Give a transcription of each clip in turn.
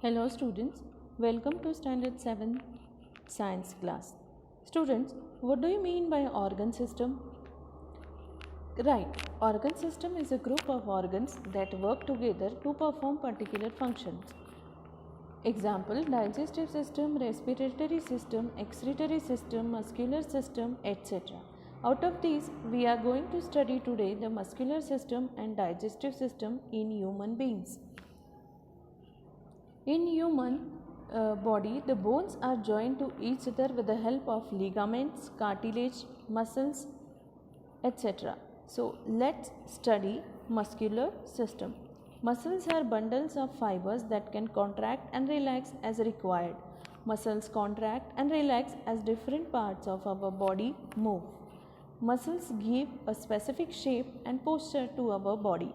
Hello students, welcome to standard 7 science class. Students, what do you mean by organ system? Right, organ system is a group of organs that work together to perform particular functions. Example, digestive system, respiratory system, excretory system, muscular system, etc. Out of these, we are going to study today the muscular system and digestive system in human beings. In human body, the bones are joined to each other with the help of ligaments, cartilage, muscles, etc. So let's study muscular system. Muscles are bundles of fibers that can contract and relax as required. Muscles contract and relax as different parts of our body move. Muscles give a specific shape and posture to our body.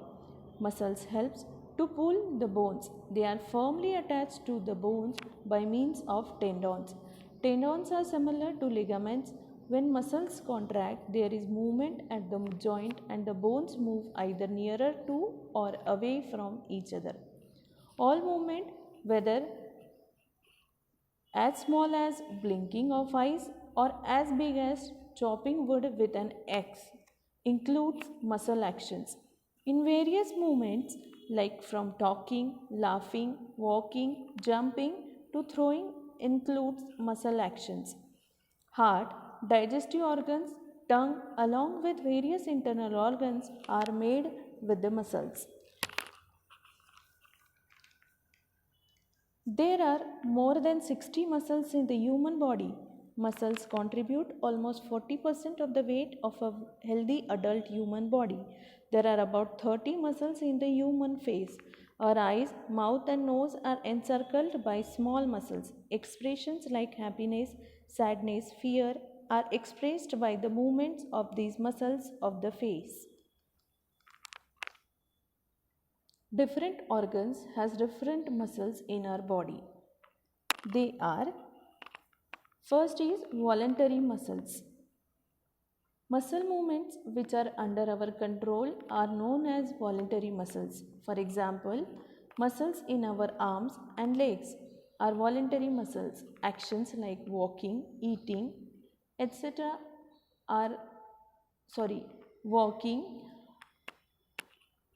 Muscles helps to pull the bones. They are firmly attached to the bones by means of tendons. Tendons are similar to ligaments. When muscles contract, there is movement at the joint and the bones move either nearer to or away from each other. All movement, whether as small as blinking of eyes or as big as chopping wood with an axe, includes muscle actions. In various movements, like from talking, laughing, walking, jumping to throwing, includes muscle actions. Heart, digestive organs, tongue, along with various internal organs, are made with the muscles. There are more than 60 muscles in the human body. Muscles contribute almost 40% of the weight of a healthy adult human body. There are about 30 muscles in the human face. Our eyes, mouth, and nose are encircled by small muscles. Expressions like happiness, sadness, fear are expressed by the movements of these muscles of the face. Different organs has different muscles in our body. They are, first is voluntary muscles. Muscle movements which are under our control are known as voluntary muscles. For example, muscles in our arms and legs are voluntary muscles. Actions like walking, eating, etc. walking,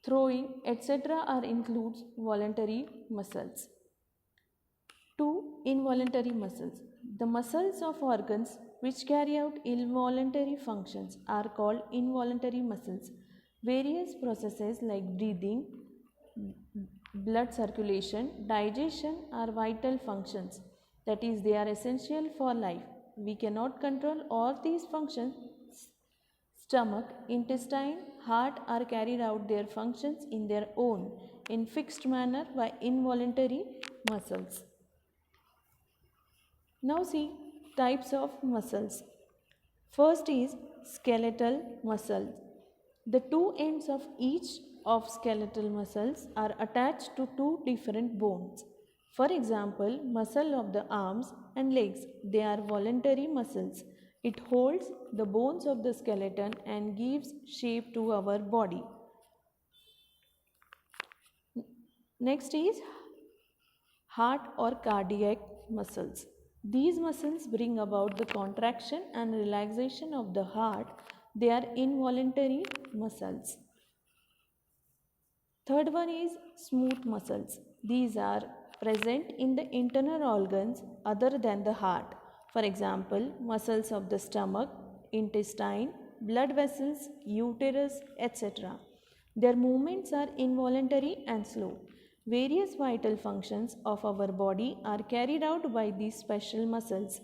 throwing, etc. are includes voluntary muscles. 2. Involuntary muscles. The muscles of organs which carry out involuntary functions are called involuntary muscles. Various processes like breathing, blood circulation, digestion are vital functions. That is, they are essential for life. We cannot control all these functions. Stomach, intestine, heart are carried out their functions in their own in fixed manner by involuntary muscles. Now see types of muscles. First is skeletal muscles. The two ends of each of skeletal muscles are attached to two different bones. For example, muscle of the arms and legs, they are voluntary muscles. It holds the bones of the skeleton and gives shape to our body. Next is heart or cardiac muscles. These muscles bring about the contraction and relaxation of the heart. They are involuntary muscles. Third one is smooth muscles. These are present in the internal organs other than the heart. For example, muscles of the stomach, intestine, blood vessels, uterus, etc. Their movements are involuntary and slow. Various vital functions of our body are carried out by these special muscles.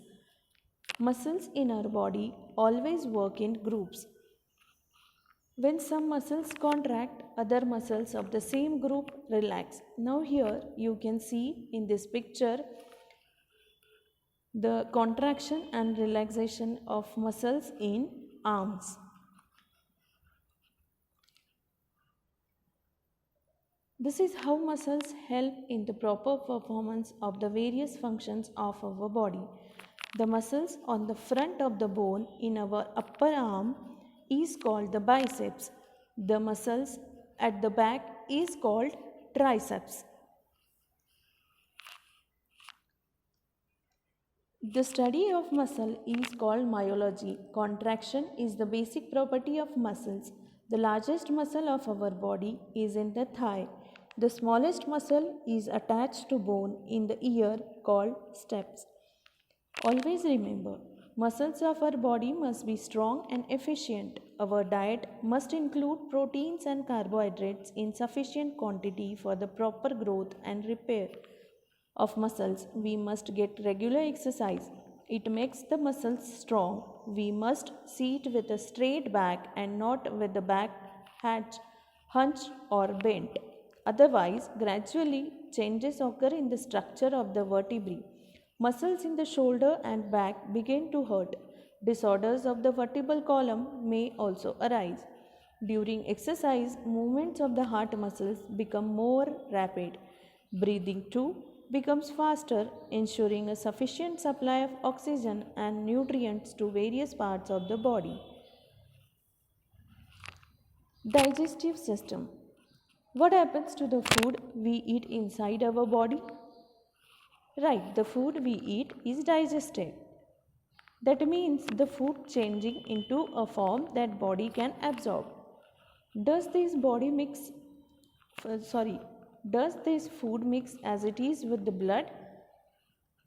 Muscles in our body always work in groups. When some muscles contract, other muscles of the same group relax. Now here you can see in this picture the contraction and relaxation of muscles in arms. This is how muscles help in the proper performance of the various functions of our body. The muscles on the front of the bone in our upper arm is called the biceps. The muscles at the back is called triceps. The study of muscle is called myology. Contraction is the basic property of muscles. The largest muscle of our body is in the thigh. The smallest muscle is attached to bone in the ear called steps. Always remember, muscles of our body must be strong and efficient. Our diet must include proteins and carbohydrates in sufficient quantity for the proper growth and repair of muscles. We must get regular exercise. It makes the muscles strong. We must sit with a straight back and not with the back hunched or bent. Otherwise, gradually changes occur in the structure of the vertebrae. Muscles in the shoulder and back begin to hurt. Disorders of the vertebral column may also arise. During exercise, movements of the heart muscles become more rapid. Breathing too becomes faster, ensuring a sufficient supply of oxygen and nutrients to various parts of the body. Digestive system. What happens to the food we eat inside our body? Right, the food we eat is digested. That means the food changing into a form that body can absorb. Does this body mix does this food mix as it is with the blood?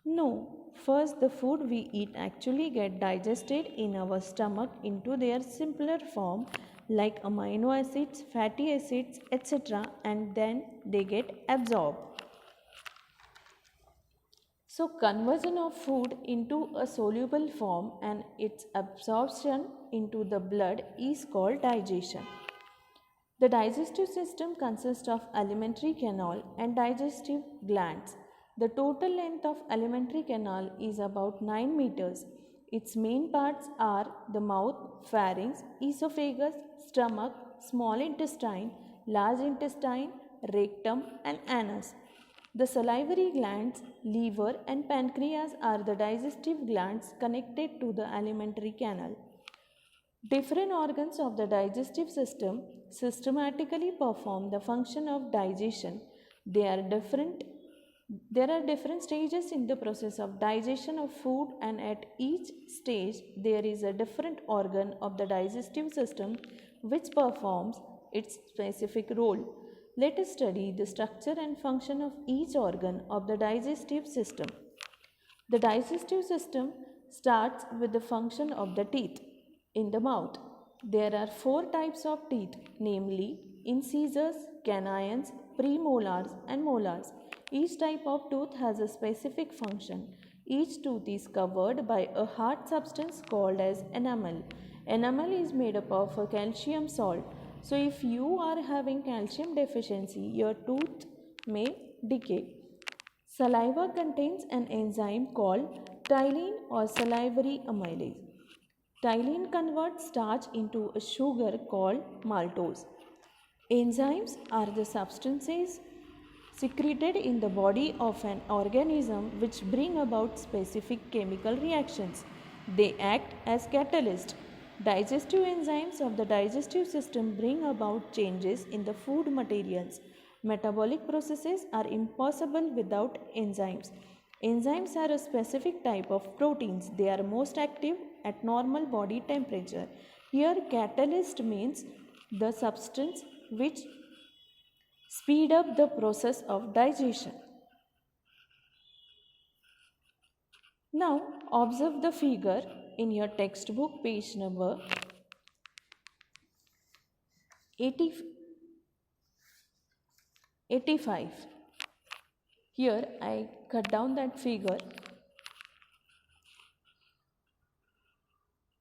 No. First, the food we eat actually get digested in our stomach into their simpler form like amino acids, fatty acids, etc., and then they get absorbed. So, conversion of food into a soluble form and its absorption into the blood is called digestion. The digestive system consists of alimentary canal and digestive glands. The total length of alimentary canal is about 9 meters. Its main parts are the mouth, pharynx, esophagus, stomach, small intestine, large intestine, rectum, and anus. The salivary glands, liver, and pancreas are the digestive glands connected to the alimentary canal. Different organs of the digestive system systematically perform the function of digestion. There are different stages in the process of digestion of food, and at each stage there is a different organ of the digestive system which performs its specific role. Let us study the structure and function of each organ of the digestive system. The digestive system starts with the function of the teeth. In the mouth, there are 4 types of teeth, namely incisors, canines, premolars, and molars. Each type of tooth has a specific function. Each tooth is covered by a hard substance called as enamel. Enamel is made up of a calcium salt. So, if you are having calcium deficiency, your tooth may decay. Saliva contains an enzyme called ptyalin or salivary amylase. Ptyalin converts starch into a sugar called maltose. Enzymes are the substances secreted in the body of an organism which bring about specific chemical reactions. They act as catalysts. Digestive enzymes of the digestive system bring about changes in the food materials. Metabolic processes are impossible without enzymes. Enzymes are a specific type of proteins. They are most active at normal body temperature. Here, catalyst means the substance which speed up the process of digestion. Now, observe the figure in your textbook, page number 85. Here, I cut down that figure.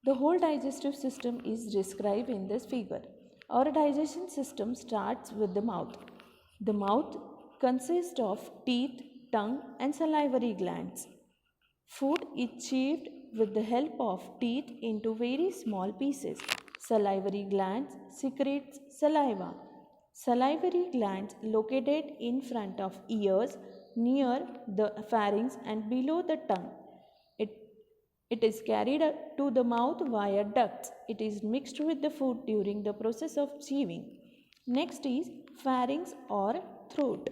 The whole digestive system is described in this figure. Our digestion system starts with the mouth. The mouth consists of teeth, tongue, and salivary glands. Food is chewed with the help of teeth into very small pieces. Salivary glands secrete saliva. Salivary glands located in front of ears, near the pharynx, and below the tongue. It is carried to the mouth via ducts. It is mixed with the food during the process of chewing. Next is pharynx or throat.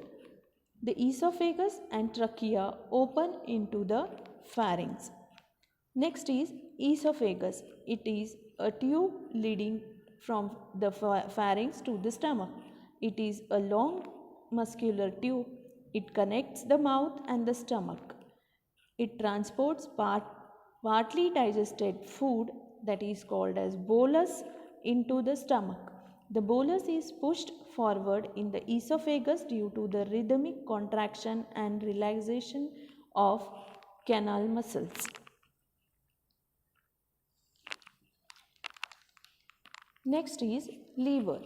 The esophagus and trachea open into the pharynx. Next is esophagus. It is a tube leading from the pharynx to the stomach. It is a long muscular tube. It connects the mouth and the stomach. It transports partly digested food, that is called as bolus, into the stomach. The bolus is pushed forward in the esophagus due to the rhythmic contraction and relaxation of canal muscles. Next is liver.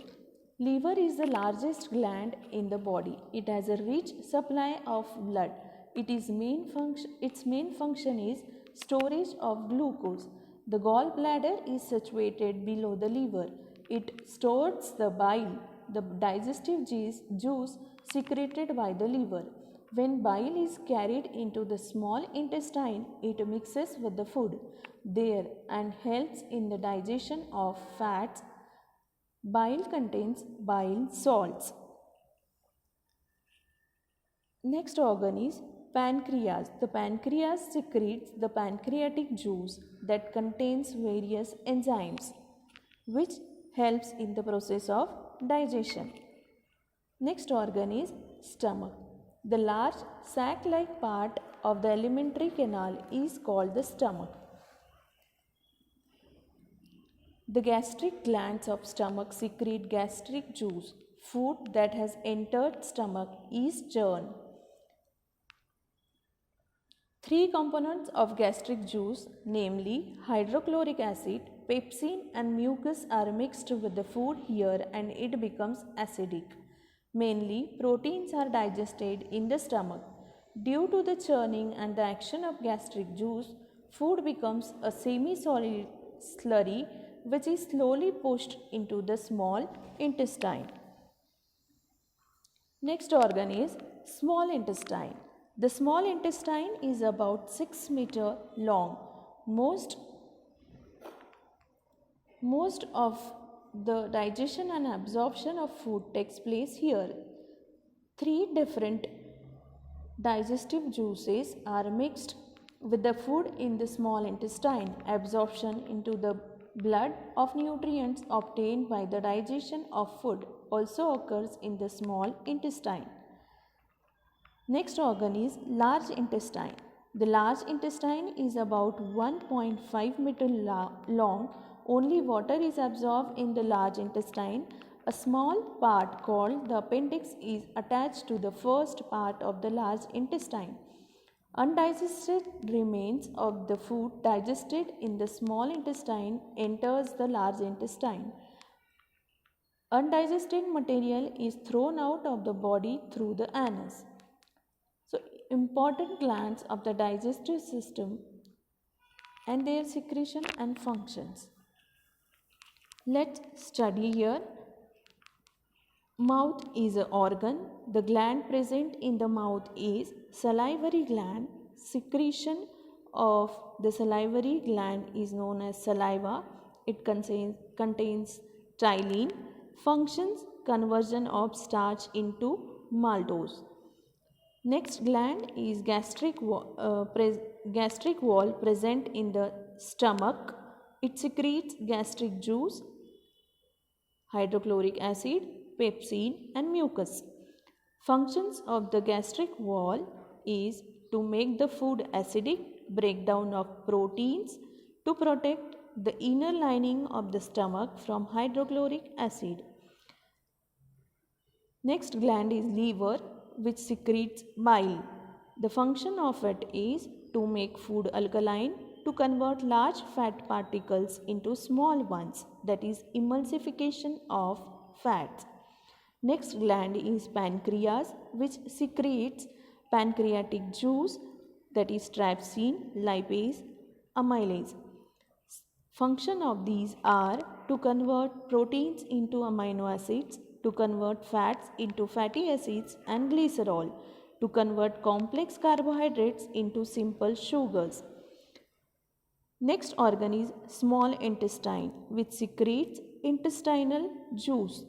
Liver is the largest gland in the body. It has a rich supply of blood. Its main function is storage of glucose. The gallbladder is situated below the liver. It stores the bile, the digestive juice secreted by the liver. When bile is carried into the small intestine, it mixes with the food there and helps in the digestion of fats. Bile contains bile salts. Next organ is pancreas. The pancreas secretes the pancreatic juice that contains various enzymes which helps in the process of digestion. Next organ is stomach. The large sac-like part of the alimentary canal is called the stomach. The gastric glands of stomach secrete gastric juice. Food that has entered stomach is churned. Three components of gastric juice, namely hydrochloric acid, pepsin and mucus, are mixed with the food here and it becomes acidic. Mainly proteins are digested in the stomach. Due to the churning and the action of gastric juice, food becomes a semi-solid slurry which is slowly pushed into the small intestine. Next organ is small intestine. The small intestine is about 6 meters long. Most of the digestion and absorption of food takes place here. Three different digestive juices are mixed with the food in the small intestine. Absorption into the blood of nutrients obtained by the digestion of food also occurs in the small intestine. Next organ is large intestine. The large intestine is about 1.5 meters long. Only water is absorbed in the large intestine. A small part called the appendix is attached to the first part of the large intestine. Undigested remains of the food digested in the small intestine enters the large intestine. Undigested material is thrown out of the body through the anus. So, important glands of the digestive system and their secretion and functions. Let's study here. Mouth is an organ. The gland present in the mouth is salivary gland. Secretion of the salivary gland is known as saliva. It contains ptyalin. Functions: conversion of starch into maltose. Next gland is gastric wall present in the stomach. It secretes gastric juice, hydrochloric acid, pepsin and mucus. Functions of the gastric wall is to make the food acidic, breakdown of proteins, to protect the inner lining of the stomach from hydrochloric acid. Next gland is liver, which secretes bile. The function of it is to make food alkaline, to convert large fat particles into small ones, that is emulsification of fats. Next gland is pancreas, which secretes pancreatic juice, that is trypsin, lipase, amylase. Function of these are to convert proteins into amino acids, to convert fats into fatty acids and glycerol, to convert complex carbohydrates into simple sugars. Next organ is small intestine, which secretes intestinal juice.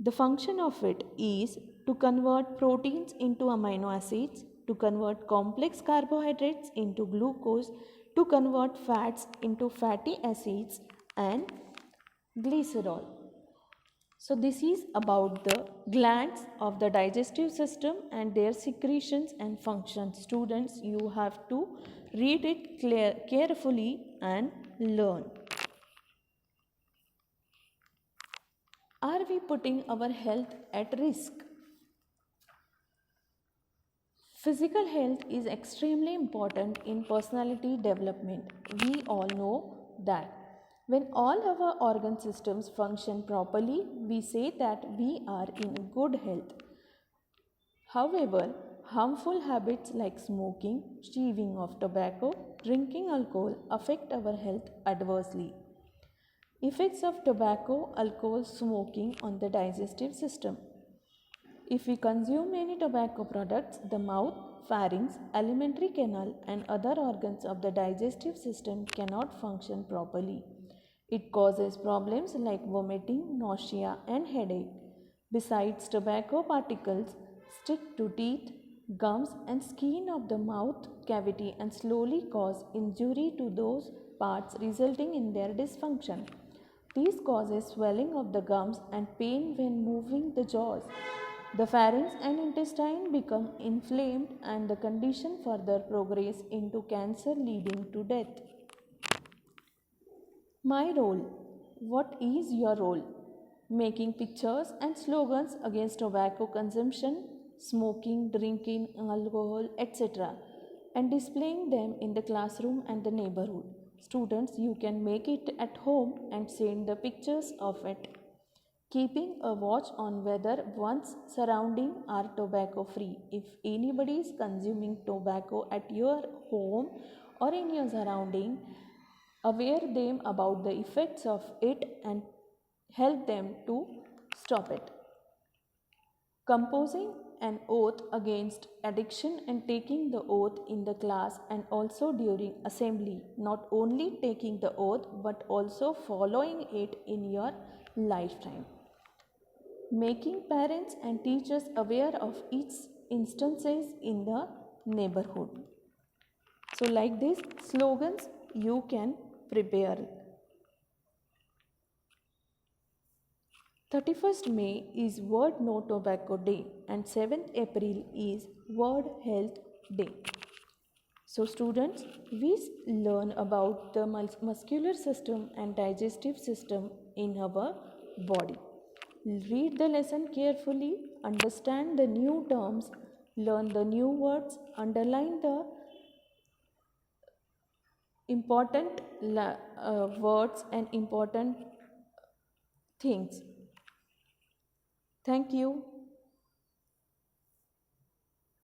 The function of it is to convert proteins into amino acids, to convert complex carbohydrates into glucose, to convert fats into fatty acids and glycerol. So this is about the glands of the digestive system and their secretions and functions. Students, you have to read it carefully and learn. Are we putting our health at risk? Physical health is extremely important in personality development. We all know that. When all our organ systems function properly, we say that we are in good health. However, harmful habits like smoking, chewing of tobacco, drinking alcohol affect our health adversely. Effects of tobacco, alcohol, smoking on the digestive system. If we consume any tobacco products, the mouth, pharynx, alimentary canal and other organs of the digestive system cannot function properly. It causes problems like vomiting, nausea and headache. Besides, tobacco particles stick to teeth, gums and skin of the mouth cavity and slowly cause injury to those parts, resulting in their dysfunction. These causes swelling of the gums and pain when moving the jaws. The pharynx and intestine become inflamed and the condition further progress into cancer leading to death. My role. What is your role? Making pictures and slogans against tobacco consumption, smoking, drinking, alcohol, etc. and displaying them in the classroom and the neighborhood. Students, you can make it at home and send the pictures of it. Keeping a watch on whether one's surroundings are tobacco free. If anybody is consuming tobacco at your home or in your surrounding, aware them about the effects of it and help them to stop it. Composing an oath against addiction and taking the oath in the class and also during assembly. Not only taking the oath but also following it in your lifetime. Making parents and teachers aware of each instances in the neighborhood. So like this slogans you can prepare. 31st May is World No Tobacco Day and 7th April is World Health Day. So students, we learn about the muscular system and digestive system in our body. Read the lesson carefully, understand the new terms, learn the new words, underline the important words and important things. Thank you.